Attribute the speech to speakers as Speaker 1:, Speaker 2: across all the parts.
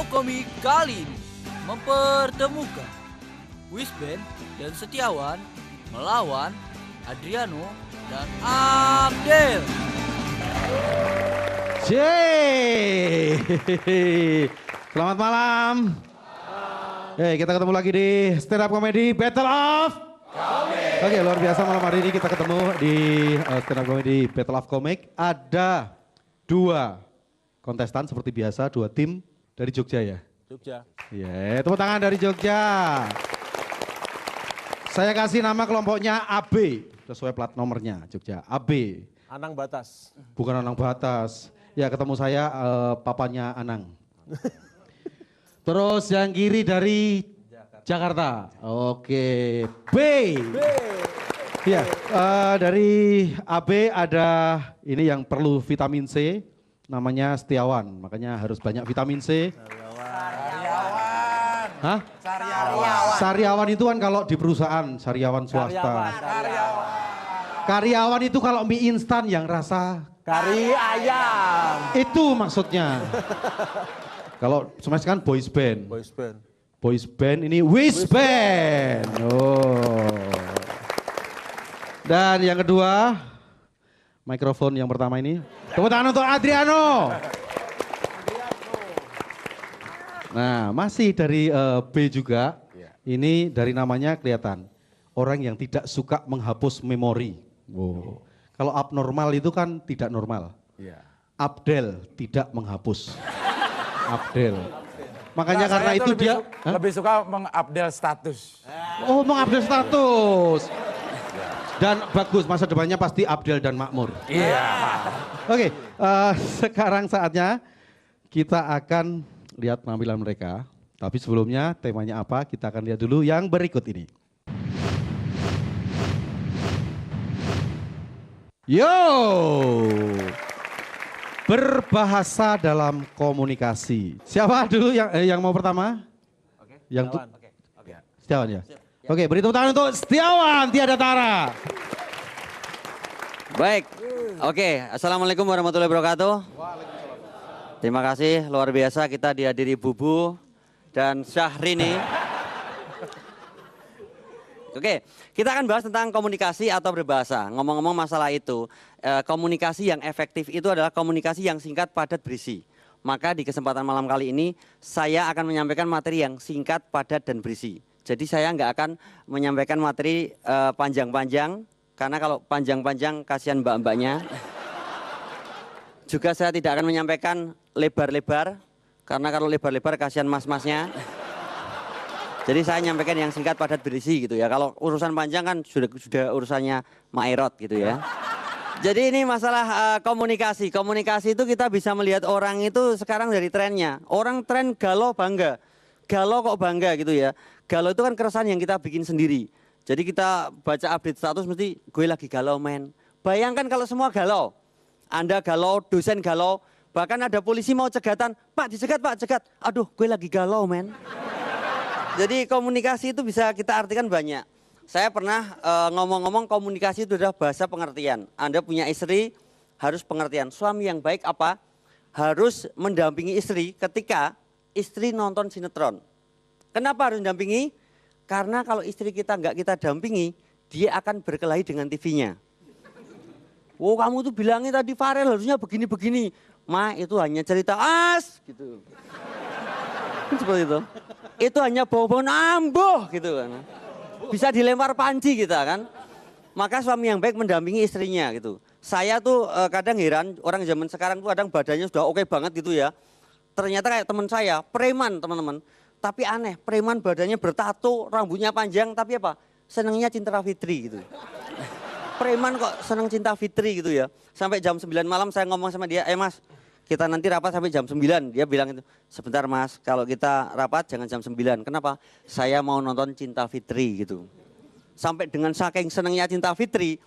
Speaker 1: Komik kali ini mempertemukan Wisben dan Setiawan melawan Adriano dan Abdel.
Speaker 2: Selamat malam. Kita ketemu lagi di Stand Up Comedy Battle of Comic. Oke, luar biasa malam hari ini kita ketemu di Stand Up Comedy Battle of Comic. Ada dua kontestan seperti biasa, dua tim dari Jogja ya?
Speaker 3: Jogja.
Speaker 2: Iya, tepuk tangan dari Jogja. Saya kasih nama kelompoknya AB, sesuai plat nomornya Jogja, AB.
Speaker 3: Anang Batas.
Speaker 2: Bukan Anang Batas. Ya ketemu saya papanya Anang. Terus yang kiri dari Jakarta. Oke, B. Ya, dari AB ada ini yang perlu vitamin C, namanya Setiawan. Makanya harus banyak vitamin C.
Speaker 3: Sariawan.
Speaker 2: Hah?
Speaker 3: Sariawan.
Speaker 2: Sariawan itu kan kalau di perusahaan, sariawan swasta. Karyawan itu kalau mie instan yang rasa
Speaker 3: Kari ayam.
Speaker 2: itu maksudnya. Kalau Smash kan boys band.
Speaker 3: Boys band.
Speaker 2: Boys band ini Wish band. Oh. Dan yang kedua, mikrofon yang pertama ini. Tepuk tangan untuk Adriano. Nah, masih dari B juga. Ini dari namanya kelihatan. Orang yang tidak suka menghapus memori. Wow. Kalau abnormal itu kan tidak normal. Abdel tidak menghapus. Abdel. Makanya karena itu dia
Speaker 4: lebih suka mengupdate status.
Speaker 2: Oh, mengupdate status. Dan bagus, masa depannya pasti Abdel dan makmur.
Speaker 4: Iya.
Speaker 2: Oke, sekarang saatnya kita akan lihat penampilan mereka. Tapi sebelumnya temanya apa, kita akan lihat dulu yang berikut ini. Yo! Berbahasa dalam komunikasi. Siapa dulu yang mau pertama?
Speaker 4: Oke.
Speaker 2: Yang
Speaker 4: Setiawan. Oke.
Speaker 2: Setiawan ya? Oke, beri tepuk tangan untuk Setiawan Tiada Tara.
Speaker 5: Baik, oke. Assalamualaikum warahmatullahi wabarakatuh. Terima kasih, luar biasa kita dihadiri Bubu dan Syahrini. Oke, kita akan bahas tentang komunikasi atau berbahasa. Ngomong-ngomong masalah itu, komunikasi yang efektif itu adalah komunikasi yang singkat, padat, berisi. Maka di kesempatan malam kali ini, saya akan menyampaikan materi yang singkat, padat, dan berisi. Jadi saya nggak akan menyampaikan materi panjang-panjang, karena kalau panjang-panjang kasihan mbak-mbaknya. Juga saya tidak akan menyampaikan lebar-lebar, karena kalau lebar-lebar kasihan mas-masnya. Jadi saya nyampaikan yang singkat, padat, berisi gitu ya. Kalau urusan panjang kan sudah urusannya Maerot gitu ya. Jadi ini masalah komunikasi. Komunikasi itu kita bisa melihat orang itu sekarang dari trennya. Orang tren galau bangga. Galau kok bangga gitu ya. Galau itu kan keresahan yang kita bikin sendiri. Jadi kita baca update status mesti gue lagi galau men. Bayangkan kalau semua galau. Anda galau, dosen galau. Bahkan ada polisi mau cegatan. Pak dicegat, Pak cegat. Aduh gue lagi galau men. Jadi komunikasi itu bisa kita artikan banyak. Saya pernah ngomong-ngomong komunikasi itu adalah bahasa pengertian. Anda punya istri harus pengertian. Suami yang baik apa? Harus mendampingi istri ketika istri nonton sinetron. Kenapa harus mendampingi? Karena kalau istri kita nggak kita dampingi, dia akan berkelahi dengan TV-nya. Oh kamu tuh bilangnya tadi Farel harusnya begini-begini. Ma itu hanya cerita as gitu. Seperti itu. Itu hanya bau-bau ambuh gitu kan. Bisa dilempar panci kita kan. Maka suami yang baik mendampingi istrinya gitu. Saya tuh kadang heran orang zaman sekarang tuh kadang badannya sudah oke banget gitu ya. Ternyata kayak teman saya, preman teman-teman. Tapi aneh, preman badannya bertato, rambutnya panjang tapi apa? Senangnya Cinta Fitri gitu. Preman kok senang Cinta Fitri gitu ya. Sampai jam 9 malam saya ngomong sama dia, mas kita nanti rapat sampai jam 9. Dia bilang itu, sebentar mas kalau kita rapat jangan jam 9. Kenapa? Saya mau nonton Cinta Fitri gitu. Sampai dengan saking senangnya Cinta Fitri,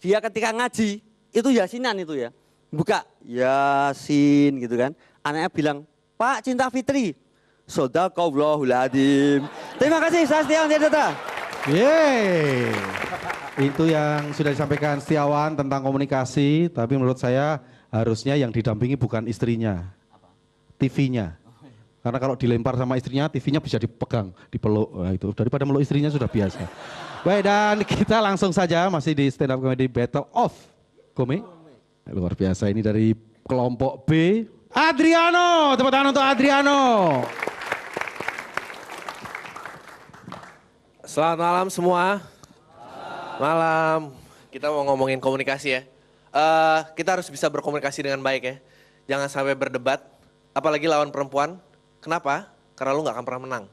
Speaker 5: dia ketika ngaji, itu yasinan itu ya. Buka, yasin gitu kan. Anaknya bilang, Pak Cinta Fitri, Shadaqallahul Adzim. Terima kasih, saya Setiawan Tiada Tara.
Speaker 2: Yeay. Itu yang sudah disampaikan Setiawan tentang komunikasi, tapi menurut saya harusnya yang didampingi bukan istrinya, TV-nya. Karena kalau dilempar sama istrinya, TV-nya bisa dipegang, dipeluk. Nah, itu daripada meluk istrinya sudah biasa. Baik, dan kita langsung saja masih di stand up comedy Battle of Komik. Luar biasa, ini dari kelompok B. Adriano, tepuk tangan untuk Adriano.
Speaker 6: Selamat malam semua. Malam. Kita mau ngomongin komunikasi ya. Kita harus bisa berkomunikasi dengan baik ya. Jangan sampai berdebat, apalagi lawan perempuan. Kenapa? Karena lu gak akan pernah menang.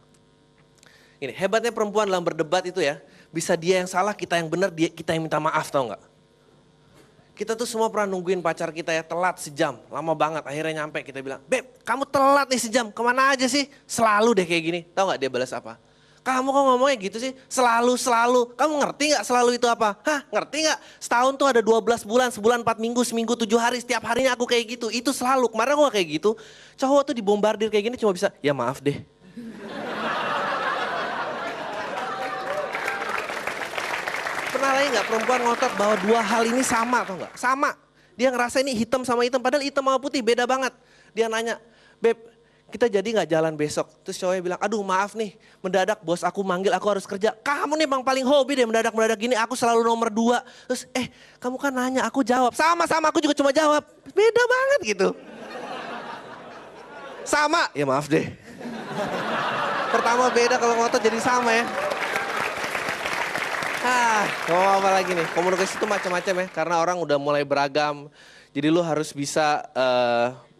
Speaker 6: Ini hebatnya perempuan dalam berdebat itu ya. Bisa dia yang salah, kita yang benar, kita yang minta maaf, tau gak? Kita tuh semua pernah nungguin pacar kita ya telat sejam, lama banget. Akhirnya nyampe kita bilang, "Beb, kamu telat nih sejam, kemana aja sih?" Selalu deh kayak gini. Tau gak dia balas apa? "Kamu kok ngomongnya gitu sih? Selalu. Kamu ngerti gak selalu itu apa?" "Hah, ngerti gak? Setahun tuh ada 12 bulan, sebulan 4 minggu, seminggu 7 hari, setiap harinya aku kayak gitu. Itu selalu, kemarin aku gak kayak gitu." Cowok tuh dibombardir kayak gini cuma bisa, "Ya maaf deh." Pernah lagi gak perempuan ngotot bahwa dua hal ini sama atau enggak? Sama. Dia ngerasa ini hitam sama hitam, padahal hitam sama putih beda banget. Dia nanya, "Beb, kita jadi nggak jalan besok?" Terus cowoknya bilang, "Aduh maaf nih, mendadak bos aku manggil, aku harus kerja." "Kamu nih bang paling hobi deh mendadak gini, aku selalu nomor 2. Terus, kamu kan nanya, aku jawab. Sama-sama aku juga cuma jawab. Beda banget gitu. Sama, ya maaf deh. Pertama beda, kalau ngotot jadi sama ya. Mau apa lagi nih, komunikasi itu macam-macam ya, karena orang udah mulai beragam. Jadi lu harus bisa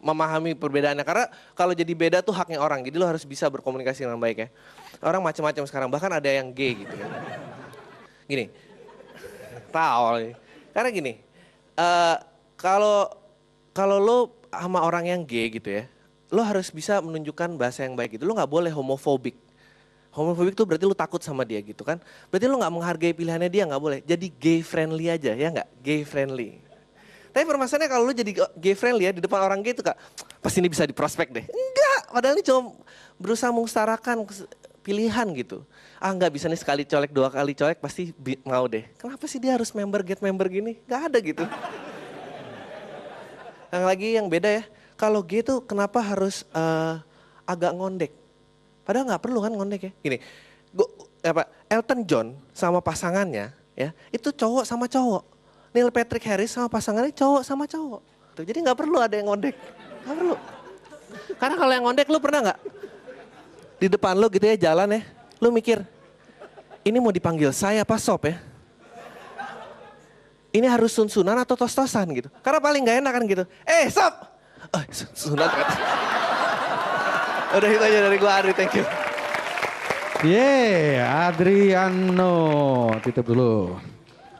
Speaker 6: memahami perbedaannya, karena kalau jadi beda tuh haknya orang, jadi lu harus bisa berkomunikasi dengan baik ya. Orang macam-macam sekarang, bahkan ada yang gay gitu ya. Gini, tahu, karena gini, kalau lu sama orang yang gay gitu ya, lu harus bisa menunjukkan bahasa yang baik gitu, lu nggak boleh homofobik. Homofobik tuh berarti lu takut sama dia gitu kan. Berarti lu gak menghargai pilihannya dia, gak boleh. Jadi gay friendly aja ya gak? Gay friendly. Tapi permasalahannya kalau lu jadi gay friendly ya di depan orang gay itu kak, pasti ini bisa diprospek deh. Enggak, padahal ini cuma berusaha mengutarakan pilihan gitu. Gak bisa nih sekali colek, 2 kali colek pasti mau deh. Kenapa sih dia harus get member gini? Gak ada gitu. Yang lagi yang beda ya, kalau gay tuh kenapa harus agak ngondek? Padahal nggak perlu kan ngondek ya. Gini, Elton John sama pasangannya ya, itu cowok sama cowok. Neil Patrick Harris sama pasangannya cowok sama cowok. Tuh, jadi nggak perlu ada yang ngondek. Nggak perlu. Karena kalau yang ngondek lu pernah nggak? Di depan lu gitu ya jalan ya, lu mikir, ini mau dipanggil saya apa sop ya? Ini harus sun-sunan atau tos-tosan gitu. Karena paling nggak enak kan gitu. Sop! Sunat kan. Udah itu aja dari gua, Adri, thank you.
Speaker 2: Adriano, titip dulu.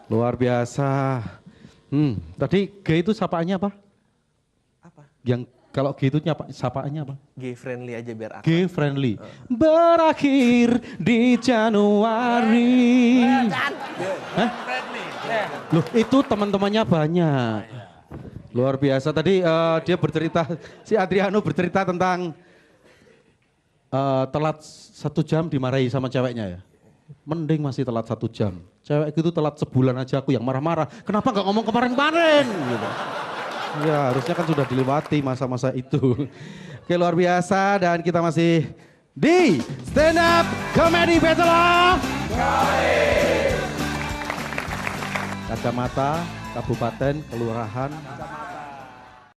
Speaker 2: Luar biasa. Tadi gay itu sapaannya apa?
Speaker 6: Apa?
Speaker 2: Yang kalau gay itu sapaannya apa?
Speaker 6: Gay friendly aja biar akrab.
Speaker 2: Gay friendly. Berakhir di Januari. Hah? Loh, itu teman-temannya banyak. Luar biasa. Tadi dia bercerita, si Adriano bercerita tentang telat 1 jam dimarahi sama ceweknya ya. Mending masih telat 1 jam. Cewek itu telat sebulan aja aku yang marah-marah. Kenapa gak ngomong kemarin-kemarin? Gitu. Ya harusnya kan sudah dilewati masa-masa itu. Oke, luar biasa, dan kita masih di Stand Up Comedy Battle of Kacamata, Kabupaten, Kelurahan,